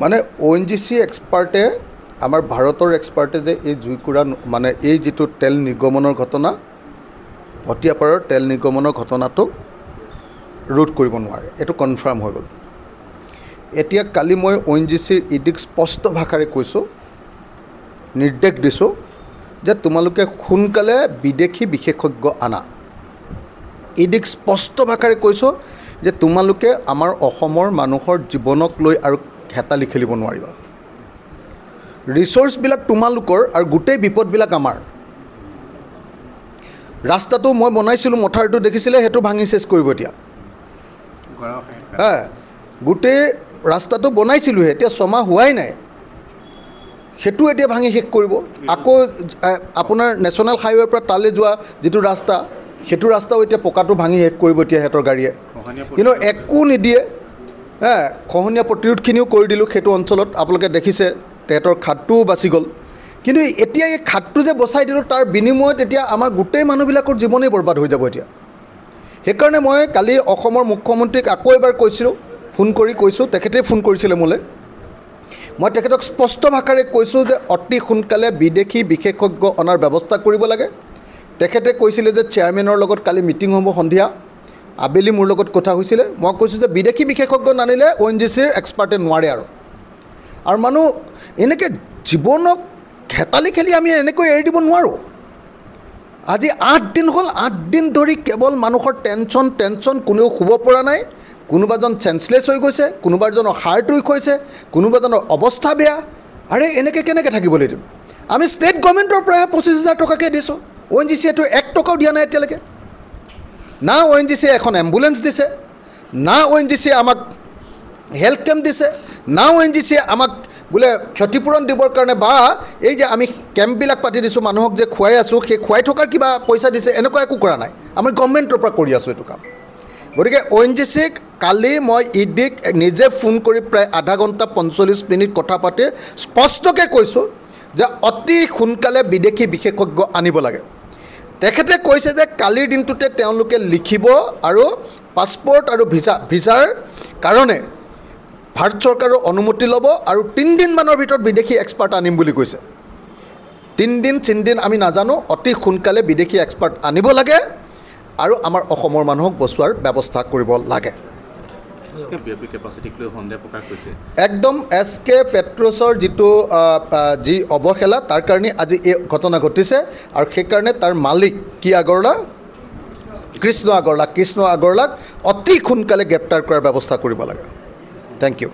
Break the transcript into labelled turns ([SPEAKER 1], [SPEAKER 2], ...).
[SPEAKER 1] মানে ONGC এক্সপাৰ্টে আমাৰ ভাৰতৰ এক্সপাৰ্টে যে এই জুইকুৰা মানে এই যিটো তেল নিৰ্গমনৰ ঘটনা ভটিয়াপাৰৰ তেল নিৰ্গমনৰ ঘটনাটো ৰোধ কৰিব নোৱাৰে এইটো কনফাৰ্ম হৈ গ'ল এতিয়া কালি মই ONGCৰ ইডিক স্পষ্ট ভাষাৰে কৈছোঁ নিৰ্দেশ দিছোঁ যে তোমালোকে সোনকালে বিদেশী বিশেষজ্ঞ আনা ইডিক স্পষ্ট ভাষাৰে কৈছোঁ যে তোমালোকে আমাৰ অসমৰ মানুহৰ জীৱনক লৈ আৰু হেতালি খেলিব নোৱাৰিবা ৰিসোৰ্সবিলাক তোমালোকৰ আৰু গোটেই বিপদবিলাক আমাৰ ৰাস্তাটো মই বনাইছিলোঁ মথাৰটো দেখিছিলে হেতু ভাঙি শেষ কৰিব এতিয়া হ্যাঁ গোটেই ৰাস্তাটো বনাইছিলোঁ এতিয়া ছমাহ হোৱাই নাই হেতু এতিয়া ভাঙি শেষ কৰিব আকৌ আপোনাৰ নেশ্যনেল হাইৱেৰ পৰা তালে যোৱা যেটো ৰাস্তা হেতু ৰাস্তাও এতিয়া পকাটো ভাঙি শেষ কৰিব এতিয়া হেতৰ গাড়ীয়ে কিন্তু একো নিদিয়ে হ্যাঁ খহনীয়া প্ৰতিৰোধখিনিও কৰি দিলোঁ হেতু অঞ্চলত আপোনালোকে দেখিছে তেহেতৰ খাটটো বাচি গ'ল কিন্তু এতিয়া এই খাটটো যে বচাই দিলোঁ তাৰ বিনিময়ত এতিয়া আমাৰ গোটেই মানুহবিলাকৰ জীৱনেই বৰবাদ হৈ যাব এতিয়া সেইকাৰণে মই কালি অসমৰ মুখ্যমন্ত্ৰীক আকৌ এবাৰ কৈছিলোঁ ফোন কৰি কৈছোঁ তেখেতে ফোন কৰিছিলে মোলৈ মই তেখেতক স্পষ্ট ভাষাৰে কৈছোঁ যে অতি সোনকালে বিদেশী বিশেষজ্ঞ অনাৰ ব্যৱস্থা কৰিব লাগে তেখেতে কৈছিলে যে চেয়াৰমেনৰ লগত কালি মিটিং হ'ব সন্ধিয়া আবেলি মোৰ লগত কথা হৈছিলে মই কৈছোঁ যে বিদেশী বিশেষজ্ঞ নানিলে ONGCৰ এক্সপাৰ্টে নোৱাৰে আৰু মানুহ এনেকৈ জীৱনক হেতালি খেলি আমি এনেকৈ এৰি দিব নোৱাৰোঁ আজি 8 দিন হ'ল 8 দিন ধৰি কেৱল মানুহৰ টেনশ্যন কোনেও শুব পৰা নাই কোনোবাজন চেন্সলেছ হৈ গৈছে কোনোবাজনৰ হাৰ্ট উইক হৈছে কোনোবাজনৰ অৱস্থা বেয়া আৰে এনেকৈ কেনেকৈ থাকিবলৈ দিম আমি ষ্টেট গভৰ্ণমেণ্টৰ পৰা 25,000 টকাকৈ দিছোঁ ONGCটো 1 টকাও দিয়া নাই এতিয়ালৈকে না ONGC এখন এম্বুলেন্স দিছে না ONGC আমাক হেল্থ কেম্প দিছে না ONGC আমাক বোলে ক্ষতিপূৰণ দিবৰ কাৰণে বা এই যে আমি কেম্পবিলাক পাতি দিছোঁ মানুহক যে খুৱাই আছোঁ সেই খুৱাই থকাৰ কিবা পইচা দিছে এনেকুৱা একো কৰা নাই আমি গভৰ্ণমেণ্টৰ পৰা কৰি আছোঁ এইটো কাম গতিকে ONGCক কালি মই ইডিক নিজে ফোন কৰি প্ৰায় আধা ঘণ্টা 45 মিনিট কথা পাতি স্পষ্টকৈ কৈছোঁ যে অতি সোনকালে বিদেশী বিশেষজ্ঞ আনিব লাগে তেখেতে কৈছে যে কালিৰ দিনটোতে তেওঁলোকে লিখিব আৰু পাছপোৰ্ট আৰু ভিছাৰ কাৰণে ভাৰত চৰকাৰৰ অনুমতি ল'ব আৰু 3 দিনমানৰ ভিতৰত বিদেশী এক্সপাৰ্ট আনিম বুলি কৈছে 3 দিন আমি নাজানো অতি সোনকালে বিদেশী এক্সপাৰ্ট আনিব লাগে আৰু আমাৰ অসমৰ মানুহক বচোৱাৰ ব্যৱস্থা কৰিব লাগে একদম SK পেট্ৰছৰ যিটো যি অৱহেলা তাৰ কাৰণে আজি এই ঘটনা ঘটিছে আৰু সেইকাৰণে তাৰ মালিক কি আগৰলা কৃষ্ণ আগৰলাক অতি সোনকালে গ্ৰেপ্তাৰ কৰাৰ ব্যৱস্থা কৰিব লাগে থ্যাংক ইউ